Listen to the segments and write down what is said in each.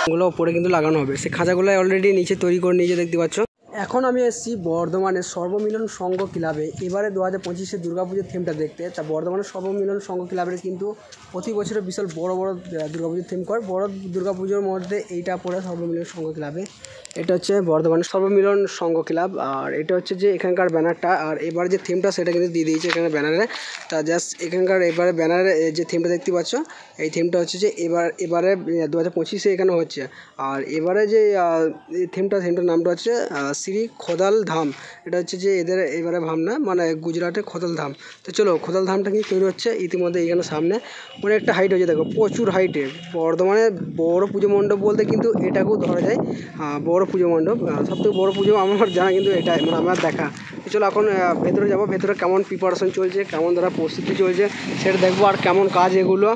ওগুলো ওপরে কিন্তু লাগানো হবে। সেই খাঁচাগুলো অলরেডি নিচে তৈরি করে নিয়েছে দেখতে পাচ্ছ। এখন আমি এসেছি বর্ধমানের সর্বমিলন সংঘ ক্লাবে এবারে 2025-এ দুর্গাপুজোর থিমটা দেখতে। তা বর্ধমানের সর্বমিলন সংঘ ক্লাবের কিন্তু প্রতি বছরে বিশাল বড় দুর্গাপুজোর থিম করে। বড় দুর্গাপুজোর মধ্যে এইটা পড়ে সর্বমিলন সংঘ ক্লাবে। এটা হচ্ছে বর্ধমানের সর্বমিলন সংঘ ক্লাব, আর এটা হচ্ছে যে এখানকার ব্যানারটা। আর এবার যে থিমটা সেটা কিন্তু দিয়ে দিয়েছে এখানে ব্যানারে। তা জাস্ট এখানকার এবারে ব্যানারে যে থিমটা দেখতে পাচ্ছ, এই থিমটা হচ্ছে যে এবারে 2025-এ এখানে হচ্ছে। আর এবারে যে থিমটার নামটা হচ্ছে শ্রী খোদাল ধাম। এটা হচ্ছে যে এদের এবারে ভাবনা, মানে গুজরাটে খোদাল ধাম। তো চলো খোদাল ধামটা কিন্তু তৈরি হচ্ছে ইতিমধ্যে এখানে সামনে অনেকটা হাইট হয়েছে, দেখো প্রচুর হাইটের। বর্ধমানে বড় পুজো মণ্ডপ বলতে কিন্তু এটাকেও ধরা যায় বড় পুজো মণ্ডপ। সবথেকে বড় পুজো আমার জানা কিন্তু এটাই, মানে আমার দেখা। চলো এখন ভেতরে যাবো, ভেতরে কেমন প্রিপারেশন চলছে, কেমন দ্বারা প্রস্তুতি চলছে সেটা দেখবো, আর কেমন কাজ এগুলো,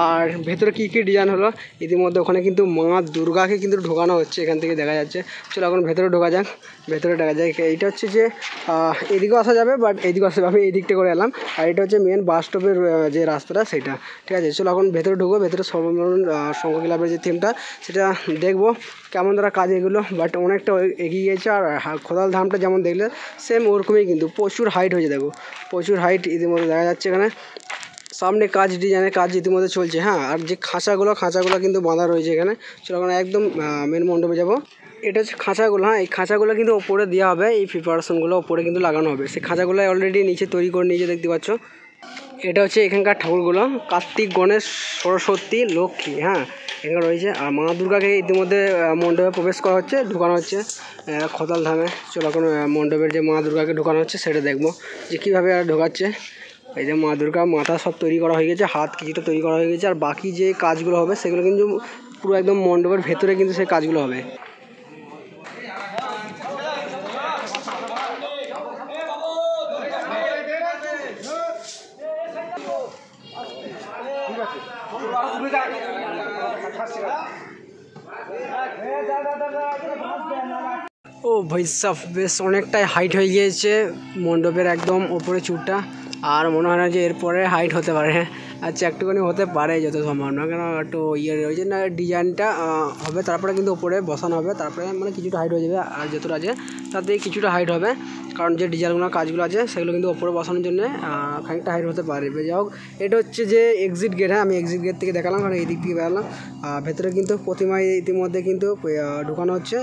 আর ভেতরে কী কী ডিজাইন হলো। ইতিমধ্যে ওখানে কিন্তু মা দুর্গাকে কিন্তু ঢোকানো হচ্ছে, এখান থেকে দেখা যাচ্ছে। চলো এখন ভেতরে ঢোকা যাক, ভেতরে দেখা যায়। এইটা হচ্ছে যে এদিকেও আসা যাবে, বাট এইদিকে আসা যাবে, আমি এই দিকটা করে এলাম। আর এটা হচ্ছে মেন বাস স্টপের যে রাস্তাটা সেটা, ঠিক আছে। চলো এখন ভেতরে ঢুকবো, ভেতরে সর্বমিলন সংঘ ক্লাবের যে থিমটা সেটা দেখবো কেমন দ্বারা কাজ এগুলো। বাট অনেকটা এগিয়ে গেছে। আর খোদাল ধামটা যেমন দেখলে সেম ওরকমই, কিন্তু প্রচুর হাইট হয়েছে, দেখো প্রচুর হাইট ইতিমধ্যে দেখা যাচ্ছে এখানে। সামনে কাজ, ডিজাইনের কাজ ইতিমধ্যে চলছে। হ্যাঁ, আর যে খাঁচাগুলো কিন্তু বাঁধা রয়েছে এখানে। চলো এখন একদম মেন মণ্ডপে যাবো। এটা হচ্ছে খাঁচাগুলো। হ্যাঁ, এই খাঁচাগুলো কিন্তু ওপরে দেওয়া হবে, এই প্রিপারেশনগুলো ওপরে কিন্তু লাগানো হবে। সেই খাঁচাগুলো অলরেডি নিচে তৈরি করে নিয়েছে দেখতে পাচ্ছ। এটা হচ্ছে এখানকার ঠাকুরগুলো, কার্তিক, গণেশ, সরস্বতী, লক্ষ্মী। হ্যাঁ, এখানে রয়েছে। আর মা দুর্গাকে ইতিমধ্যে মণ্ডপে প্রবেশ করা হচ্ছে, ঢোকানো হচ্ছে খোদাল ধামে। চলো এখন মণ্ডপের যে মা দুর্গাকে ঢোকানো হচ্ছে সেটা দেখবো যে কীভাবে আর ঢোকাচ্ছে। এই যে মা দুর্গা মাথা সব তৈরি করা হয়ে গেছে, হাত কিছুটা তৈরি করা হয়ে গেছে। আর বাকি যে কাজগুলো হবে সেগুলো কিন্তু পুরো একদম মণ্ডপের ভেতরে কিন্তু সেই কাজগুলো হবে। ও ভাই সাহ, বেশ অনেকটাই হাইট হয়ে গিয়েছে মণ্ডপের একদম ওপরে চূড়টা। আর মনে হয় না যে এরপরে হাইট হতে পারে। আচ্ছা, একটুখানি হতে পারে যত সম্ভাবনা, কেন একটু ওই জন্য ডিজাইনটা হবে, তারপরে কিন্তু ওপরে বসানো হবে, তারপরে মানে কিছুটা হাইট হয়ে যাবে। আর যতটা আছে তাতে কিছুটা হাইট হবে, কারণ যে ডিজাইনগুলো কাজগুলো আছে সেগুলো কিন্তু ওপরে বসানোর জন্য খানিকটা হাইট হতে পারে। যাই হোক, এটা হচ্ছে যে এক্সিট গেট। হ্যাঁ, আমি এক্সিট গেট থেকে দেখালাম, কারণ এই দিক থেকে বেরালাম। ভেতরে কিন্তু প্রতিমায় ইতিমধ্যে কিন্তু ঢুকানো হচ্ছে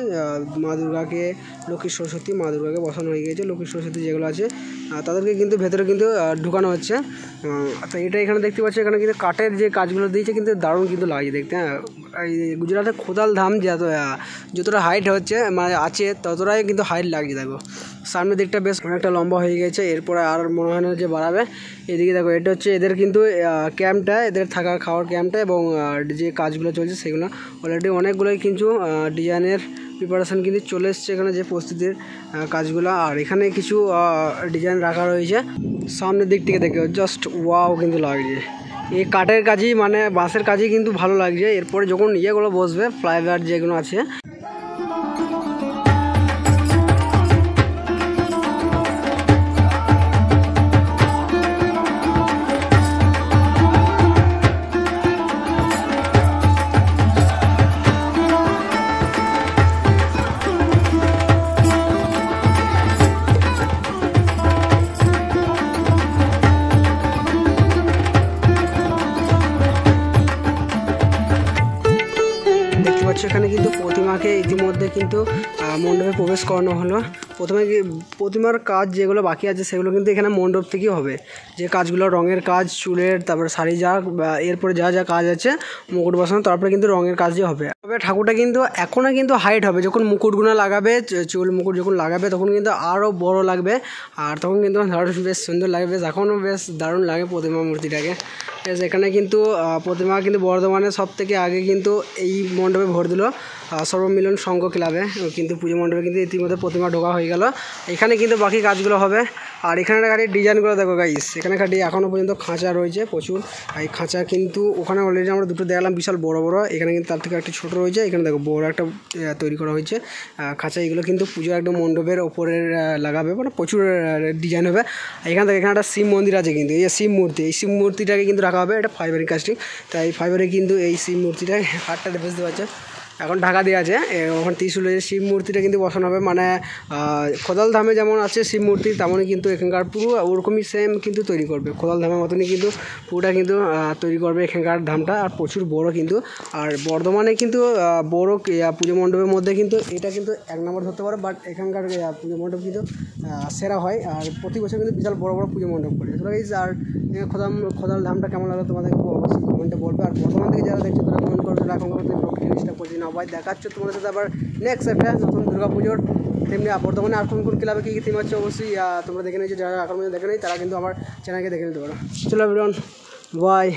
মা দুর্গাকে, লক্ষ্মী, সরস্বতী। মা দুর্গাকে বসানো হয়ে গিয়েছে, লক্ষ্মী, সরস্বতী যেগুলো আছে তাদেরকে কিন্তু ভেতরে কিন্তু ঢুকানো হচ্ছে। তো এটা এখানে দেখতে পাচ্ছি, এখানে কিন্তু কাঠের যে কাজগুলো দিয়েছে কিন্তু দারুণ কিন্তু লাগছে দেখতে। হ্যাঁ, এই গুজরাটের খোদাল ধাম যতটা হাইট হচ্ছে মানে আছে ততটাই কিন্তু হাইট লাগছে। দেখো সামনের দিকটা বেশ অনেকটা লম্বা হয়ে গেছে, এরপরে আর মনে হয় না যে বাড়াবে। এদিকে দেখো, এটা হচ্ছে এদের কিন্তু ক্যাম্পটা, এদের থাকা খাওয়ার ক্যাম্পটা, এবং যে কাজগুলো চলছে সেগুলো অলরেডি অনেকগুলোই কিন্তু ডিজাইনের প্রিপারেশান কিন্তু চলে এসছে এখানে, যে প্রস্তুতির কাজগুলো। আর এখানে কিছু ডিজাইন রাখা রয়েছে সামনের দিক থেকে দেখে জাস্ট ওয়াও কিন্তু লাগছে। এই কাঠের কাজই মানে বাঁশের কাজই কিন্তু ভালো লাগছে। এরপরে যখন ইয়েগুলো বসবে, ফ্লাইওভার যেগুলো আছে, সেখানে কিন্তু প্রতিমাকে ইতিমধ্যে কিন্তু মণ্ডপে প্রবেশ করানো হলো। প্রতিমার কাজ যেগুলো বাকি আছে সেগুলো কিন্তু এখানে মণ্ডপ থেকেই হবে। যে কাজগুলো রঙের কাজ, চুলের, তারপরে শাড়ি, এরপরে যা কাজ আছে, মুকুট বসানো, তারপরে কিন্তু রঙের কাজই হবে। তবে ঠাকুরটা কিন্তু এখনও কিন্তু হাইট হবে, যখন মুকুটগুলো লাগাবে, চুল মুকুট যখন লাগাবে তখন কিন্তু আরও বড় লাগবে। আর তখন কিন্তু বেশ সুন্দর লাগবে, এখনও বেশ দারুণ লাগে প্রতিমা মূর্তিটাকে। এখানে কিন্তু প্রতিমা কিন্তু বর্ধমানের সব থেকে আগে কিন্তু এই মণ্ডপে ভোট দিল সর্বমিলন সংঘ ক্লাবে। কিন্তু পুজো মণ্ডপে কিন্তু ইতিমধ্যে প্রতিমা ঢোকা হয়ে গেল। এখানে কিন্তু বাকি কাজগুলো হবে। আর এখানে গাড়ির ডিজাইনগুলো দেখো গাইস, এখানে গাড়ি এখনও পর্যন্ত খাঁচা রয়েছে প্রচুর। এই খাঁচা কিন্তু ওখানে অলরেডি আমরা দুটো দেখলাম বিশাল বড় বড়, এখানে কিন্তু তার থেকে একটু ছোটো রয়েছে। এখানে দেখো বড় একটা তৈরি করা হয়েছে খাঁচা। এগুলো কিন্তু পুজোর একদম মণ্ডপের ওপরের লাগাবে, মানে প্রচুর ডিজাইন হবে। এখান থেকে এখানে একটা শিব মন্দির আছে, কিন্তু এই শিব মূর্তি, এই শিব মূর্তিটাকে কিন্তু রাখা হবে। এটা ফাইবারের কাস্টিং, তাই ফাইবারে কিন্তু এই শিব মূর্তিটাকে হাতটা বুঝতে পারছে এখন ঢাকা দিয়ে আছে। ওখানে ত্রিশূলের শিব মূর্তিটা কিন্তু বসানো হবে, মানে খোদাল ধামে যেমন আছে শিব মূর্তি তেমনই কিন্তু এখানকার পুরো ওরকমই সেম কিন্তু তৈরি করবে, খোদাল ধামের মতনই কিন্তু পুরোটা কিন্তু তৈরি করবে এখানকার ধামটা। আর প্রচুর বড় কিন্তু, আর বর্ধমানে কিন্তু বড় পুজো মণ্ডপের মধ্যে কিন্তু এটা কিন্তু 1 নম্বর ধরতে পারে, বাট এখানকার পুজো মণ্ডপ কিন্তু সেরা হয়। আর প্রতি বছর কিন্তু বিশাল বড় বড় পুজো মণ্ডপ করে। আর খোদাল ধামটা কেমন লাগলো তোমাদের অবশ্যই কমেন্টে বলবে। আর বর্ধমান থেকে যারা দেখছো তারা কমেন্ট করবে, এখন জিনিসটা করছি না ভাই। দেখাচ্ছে তোমাদের সাথে আবার নেক্সট একটা নতুন দুর্গাপুজোর তেমনি বর্ধমানে আর কোন কোন ক্লাবে কী কী থিম হচ্ছে অবশ্যই তোমরা দেখে নিয়েছো। যারা এখন দেখে নেই তারা কিন্তু আমার চ্যানেলকে দেখে নিতে পারো। চলো এভরিওয়ান, বাই।